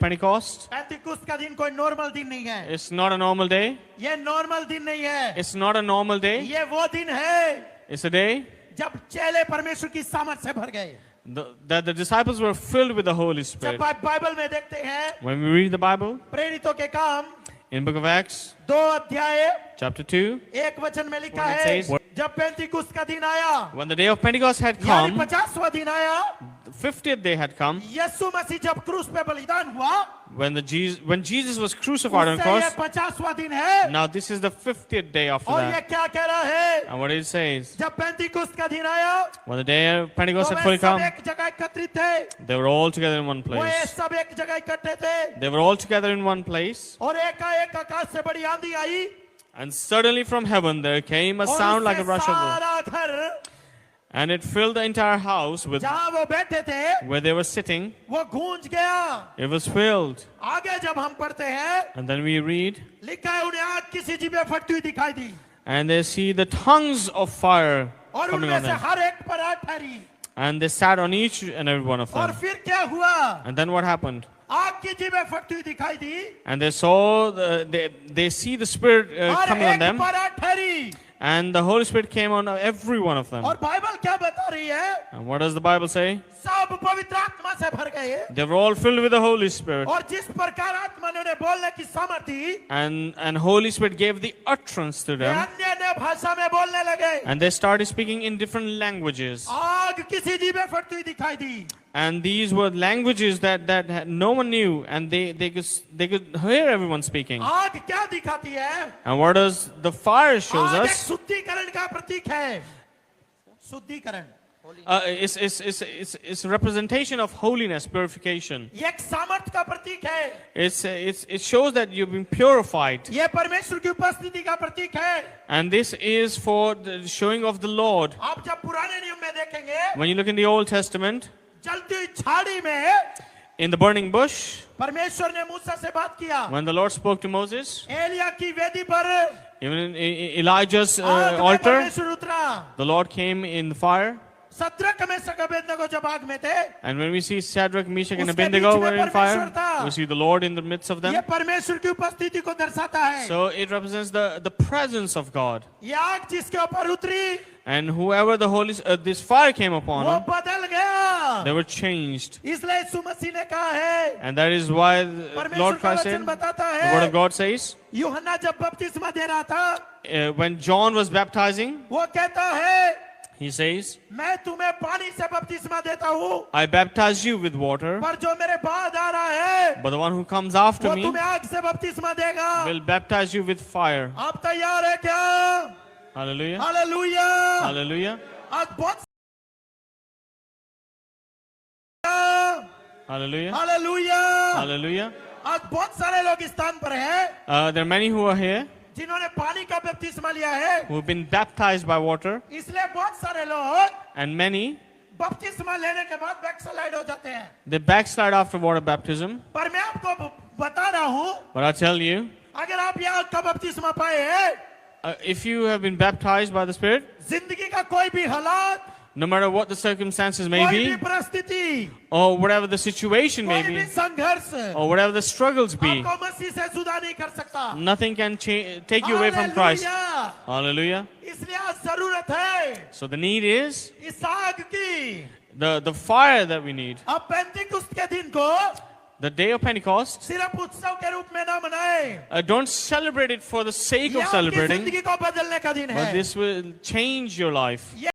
Pentecost. पेंतिकुस्त का दिन कोई नॉर्मल दिन नहीं है, It's not a normal day. ये नॉर्मल दिन नहीं है, It's not a normal day. ये वो दिन है It's a day जब चेले परमेश्वर की सामर्थ से भर गए। that the disciples were filled with the Holy जब Spirit. बाइबल में देखते हैं When we read the Bible, प्रेरितों के काम in book of Acts, 2 अध्याय chapter 2, 1 वचन में लिखा When it है, says- जब पेंतिकुस्त का दिन आया, when the day of Pentecost had यानी come, 50वां दिन आया, the 50th day had come, यीशु मसीह जब क्रूस पे बलिदान हुआ, when Jesus was crucified on the उससे ये cross. 50वां दिन है। Now this is the 50th day after और ये that. क्या कह रहा है, And what it says, जब पेंतिकुस्त का दिन आया when the day of Pentecost तो had वे fully सब come, एक जगह एकत्रित थे, they were all together in one वो ये place. सब एक जगह इकट्ठे थे, They were all together in one place. और एकाएक आकाश से बड़ी आंधी आई And suddenly from heaven there came a और sound like a उससे rush of wind. सारा घर And it filled the entire house with जहाँ वो बैठे थे where they were sitting. वो गूंज गया। It was filled. आगे जब हम पढ़ते हैं, And then we read, लिखा है उन्हें आग की सी जीभें फटती हुई दिखाई दी and they see the tongues of fire और coming उनमें on से them. हर एक पर आग ठहरी। And they sat on each and every one of और them. फिर क्या हुआ, And then what happened? आग की जीभें फटती हुई दिखाई दी, And they saw, they see the Spirit her coming on एक them. पर आग ठहरी। And the Holy Spirit came on every one of them. और बाइबल क्या बता रही है, And what does the Bible say? सब पवित्र आत्मा से भर गए They were all filled with the Holy Spirit. और जिस प्रकार आत्मा ने उन्हें बोलने की सामर्थ दी, And Holy Spirit gave the utterance to way them. अन्य अन्य भाषा में बोलने लगे। And they started speaking in different languages. आग की सी जीभें फटती हुई दिखाई दी And these were languages that no one knew. And they could hear everyone speaking. आग क्या दिखाती है, And what does the fire shows आग एक us? शुद्धिकरण का प्रतीक है। शुद्धिकरण It's a representation of holiness, purification. ये एक सामर्थ का प्रतीक है, It shows that you've been purified. ये परमेश्वर की उपस्थिति का प्रतीक है। And this is for the showing of the Lord. आप जब पुराने नियम में देखेंगे, When you look in the Old Testament, जलती हुई झाड़ी में in the burning bush, परमेश्वर ने मूसा से बात किया, when the Lord spoke to Moses, Elia की वेदी पर even in Elijah's आग में altar, परमेश्वर उतरा। the Lord came in the fire. सद्रक Meshach Abednego जब आग में थे, And when we see Shadrach, Meshach, and उसके Abednego बीच में were in fire, परमेश्वर था। we see the Lord in the midst of ये them. परमेश्वर की उपस्थिति को दर्शाता है। So it represents the presence of God. ये आग जिसके ऊपर उतरी, And whoever this fire came upon वो them, बदल गया। they were changed. इसलिए यीशु मसीह ने कहा है, And that is why the परमेश्वर Lord का Christ वचन said, बताता the word of है, God says, यूहन्ना जब बपतिस्मा दे रहा था, when John was baptizing, वो कहता है, he says, मैं तुम्हें पानी से बपतिस्मा देता हूँ, I baptize you with water, पर जो मेरे बाद आ रहा है, but the one who comes after वो me तुम्हें आग से बपतिस्मा देगा। will baptize you with fire. आप तैयार है क्या? Hallelujah. हालेलुया। Hallelujah. आज बहुत Hallelujah. हालेलुया। Hallelujah. आज बहुत सारे लोग इस स्थान पर हैं There are many who are here जिन्होंने पानी का बपतिस्मा लिया है, who have been baptized by water, इसलिए बहुत सारे लोग and many बपतिस्मा लेने के बाद बैकस्लाइड हो जाते हैं। they backslide after water baptism. पर मैं आपको बता रहा हूँ, But I tell you, अगर आप यहाँ का बपतिस्मा पाए हैं, if you have been baptized by the Spirit, जिंदगी का कोई भी हालात, no matter what the circumstances may कोई be, भी परिस्थिति, or whatever the situation may कोई भी be, संघर्ष or whatever the struggles be, आपको मसीह से जुदा नहीं कर सकता। nothing can take you away from Christ. Hallelujah. Hallelujah. इसलिए आज जरूरत है So the need is इस आग की। the fire that we need. अब पेंतिकुस्त के दिन को The day of Pentecost, सिर्फ उत्सव के रूप में ना मनाएं, don't celebrate it for the sake ये of आपकी celebrating, जिंदगी को बदलने का दिन but है। this will change your life. ये